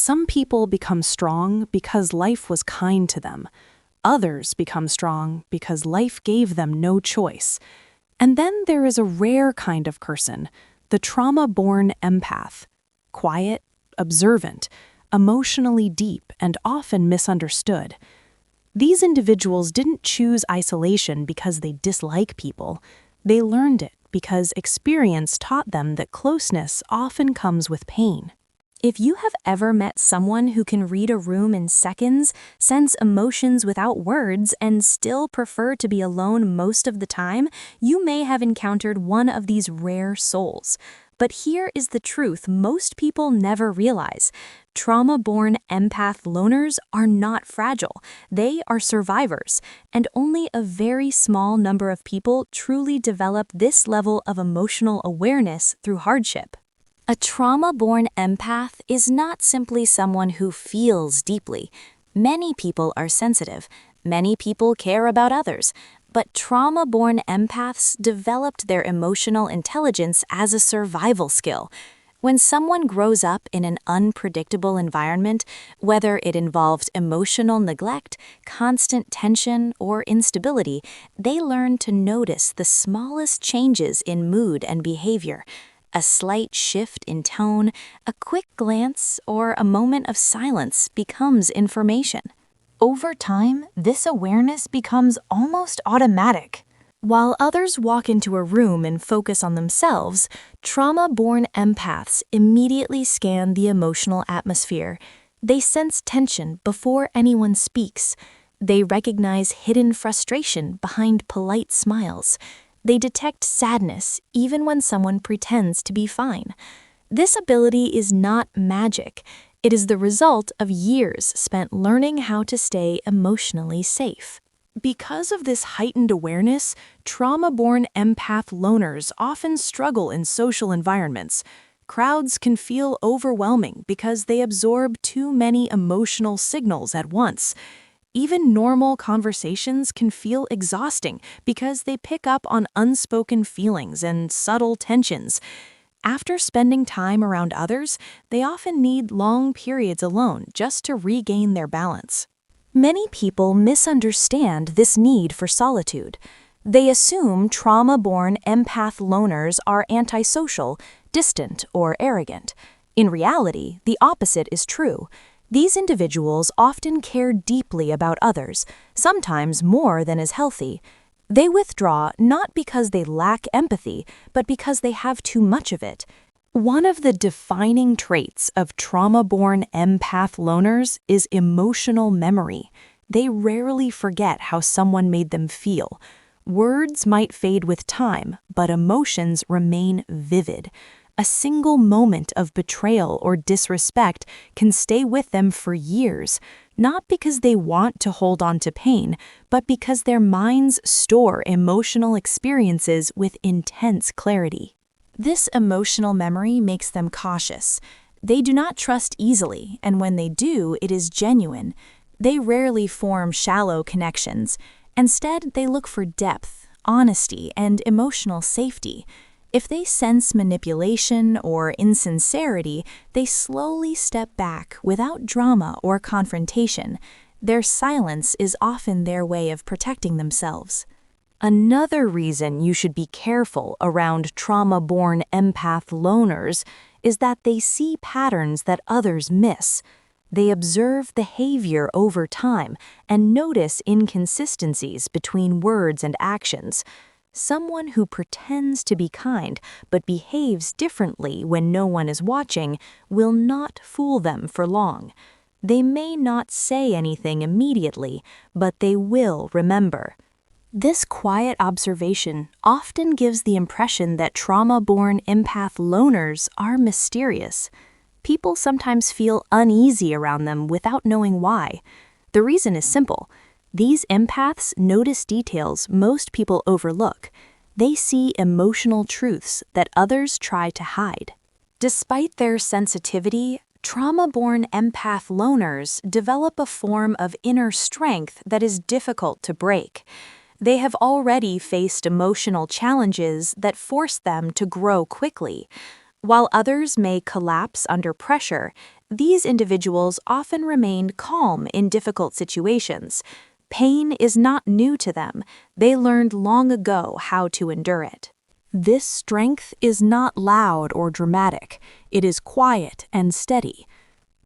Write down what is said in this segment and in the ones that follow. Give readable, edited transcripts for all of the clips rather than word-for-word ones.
Some people become strong because life was kind to them. Others become strong because life gave them no choice. And then there is a rare kind of person, the trauma-born empath. Quiet, observant, emotionally deep, and often misunderstood. These individuals didn't choose isolation because they dislike people. They learned it because experience taught them that closeness often comes with pain. If you have ever met someone who can read a room in seconds, sense emotions without words, and still prefer to be alone most of the time, you may have encountered one of these rare souls. But here is the truth most people never realize. Trauma-born empath loners are not fragile. They are survivors, and only a very small number of people truly develop this level of emotional awareness through hardship. A trauma-born empath is not simply someone who feels deeply. Many people are sensitive. Many people care about others. But trauma-born empaths developed their emotional intelligence as a survival skill. When someone grows up in an unpredictable environment, whether it involved emotional neglect, constant tension, or instability, they learn to notice the smallest changes in mood and behavior. A slight shift in tone, a quick glance, or a moment of silence becomes information. Over time, this awareness becomes almost automatic. While others walk into a room and focus on themselves, trauma-born empaths immediately scan the emotional atmosphere. They sense tension before anyone speaks. They recognize hidden frustration behind polite smiles. They detect sadness even when someone pretends to be fine. This ability is not magic. It is the result of years spent learning how to stay emotionally safe. Because of this heightened awareness, trauma-born empath loners often struggle in social environments. Crowds can feel overwhelming because they absorb too many emotional signals at once. Even normal conversations can feel exhausting because they pick up on unspoken feelings and subtle tensions. After spending time around others, they often need long periods alone just to regain their balance. Many people misunderstand this need for solitude. They assume trauma-born empath loners are antisocial, distant, or arrogant. In reality, the opposite is true. These individuals often care deeply about others, sometimes more than is healthy. They withdraw not because they lack empathy, but because they have too much of it. One of the defining traits of trauma-born empath loners is emotional memory. They rarely forget how someone made them feel. Words might fade with time, but emotions remain vivid. A single moment of betrayal or disrespect can stay with them for years, not because they want to hold on to pain, but because their minds store emotional experiences with intense clarity. This emotional memory makes them cautious. They do not trust easily, and when they do, it is genuine. They rarely form shallow connections. Instead, they look for depth, honesty, and emotional safety. If they sense manipulation or insincerity, they slowly step back without drama or confrontation. Their silence is often their way of protecting themselves. Another reason you should be careful around trauma-born empath loners is that they see patterns that others miss. They observe behavior over time and notice inconsistencies between words and actions. Someone who pretends to be kind but behaves differently when no one is watching will not fool them for long. They may not say anything immediately, but they will remember. This quiet observation often gives the impression that trauma-born empath loners are mysterious. People sometimes feel uneasy around them without knowing why. The reason is simple. These empaths notice details most people overlook. They see emotional truths that others try to hide. Despite their sensitivity, trauma-born empath loners develop a form of inner strength that is difficult to break. They have already faced emotional challenges that force them to grow quickly. While others may collapse under pressure, These individuals often remain calm in difficult situations. Pain is not new to them. They learned long ago how to endure it. This strength is not loud or dramatic. It is quiet and steady.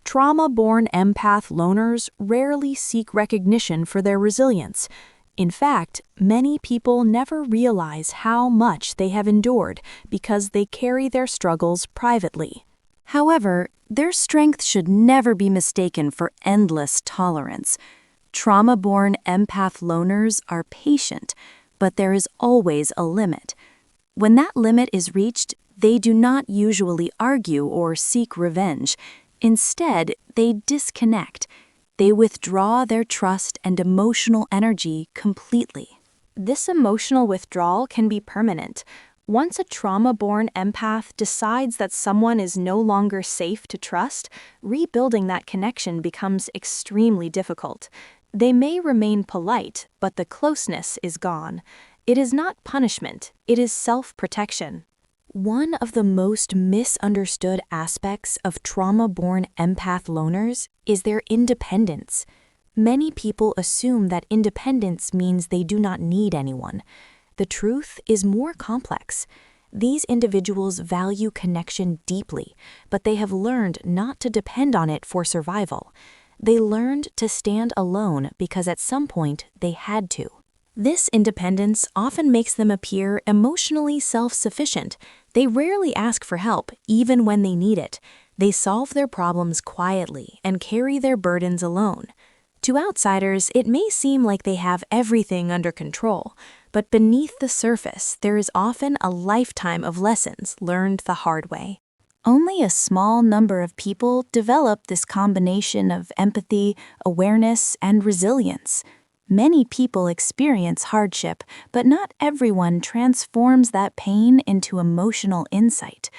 Trauma-born empath loners rarely seek recognition for their resilience. In fact, many people never realize how much they have endured because they carry their struggles privately. However, their strength should never be mistaken for endless tolerance. Trauma-born empath loners are patient, but there is always a limit. When that limit is reached, they do not usually argue or seek revenge. Instead, they disconnect. They withdraw their trust and emotional energy completely. This emotional withdrawal can be permanent. Once a trauma-born empath decides that someone is no longer safe to trust, rebuilding that connection becomes extremely difficult. They may remain polite, but the closeness is gone. It is not punishment, it is self-protection. One of the most misunderstood aspects of trauma-born empath loners is their independence. Many people assume that independence means they do not need anyone. The truth is more complex. These individuals value connection deeply, but they have learned not to depend on it for survival. They learned to stand alone because at some point they had to. This independence often makes them appear emotionally self-sufficient. They rarely ask for help, even when they need it. They solve their problems quietly and carry their burdens alone. To outsiders, it may seem like they have everything under control, but beneath the surface, there is often a lifetime of lessons learned the hard way. Only a small number of people develop this combination of empathy, awareness, and resilience. Many people experience hardship, but not everyone transforms that pain into emotional insight.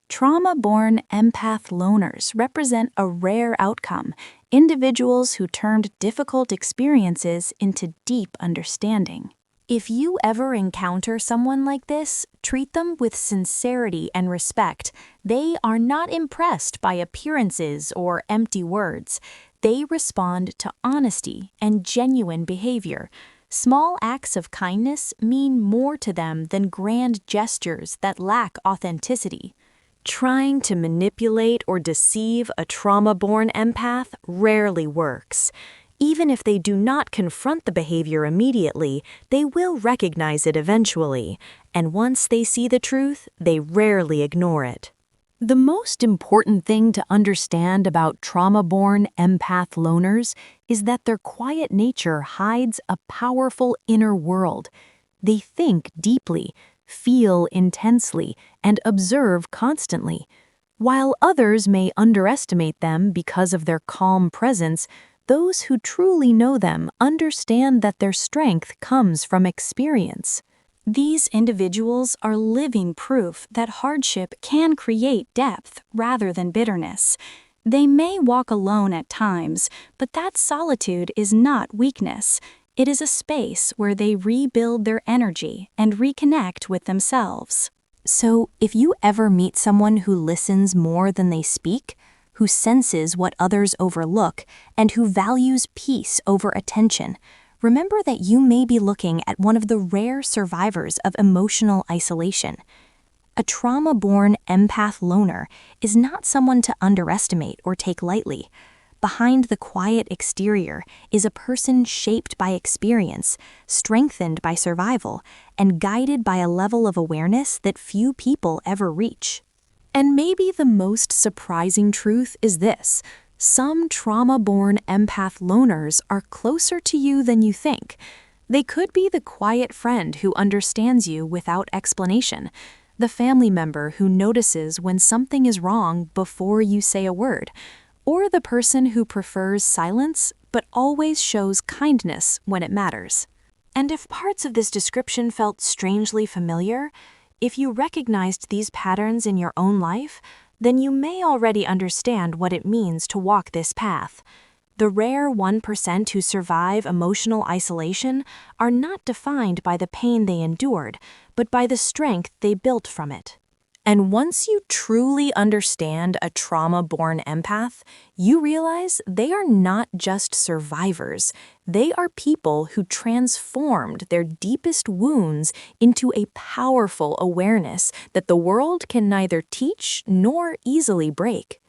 Trauma-born empath loners represent a rare outcome, individuals who turned difficult experiences into deep understanding. If you ever encounter someone like this, treat them with sincerity and respect. They are not impressed by appearances or empty words. They respond to honesty and genuine behavior. Small acts of kindness mean more to them than grand gestures that lack authenticity. Trying to manipulate or deceive a trauma-born empath rarely works. Even if they do not confront the behavior immediately, they will recognize it eventually, and once they see the truth, they rarely ignore it. The most important thing to understand about trauma-born empath loners is that their quiet nature hides a powerful inner world. They think deeply, feel intensely, and observe constantly. While others may underestimate them because of their calm presence, those who truly know them understand that their strength comes from experience. These individuals are living proof that hardship can create depth rather than bitterness. They may walk alone at times, but that solitude is not weakness. It is a space where they rebuild their energy and reconnect with themselves. So, if you ever meet someone who listens more than they speak, who senses what others overlook, and who values peace over attention, remember that you may be looking at one of the rare survivors of emotional isolation. A trauma-born empath loner is not someone to underestimate or take lightly. Behind the quiet exterior is a person shaped by experience, strengthened by survival, and guided by a level of awareness that few people ever reach. And maybe the most surprising truth is this: some trauma-born empath loners are closer to you than you think. They could be the quiet friend who understands you without explanation, the family member who notices when something is wrong before you say a word, or the person who prefers silence but always shows kindness when it matters. And if parts of this description felt strangely familiar, if you recognized these patterns in your own life, then you may already understand what it means to walk this path. The rare 1% who survive emotional isolation are not defined by the pain they endured, but by the strength they built from it. And once you truly understand a trauma-born empath, you realize they are not just survivors. They are people who transformed their deepest wounds into a powerful awareness that the world can neither teach nor easily break.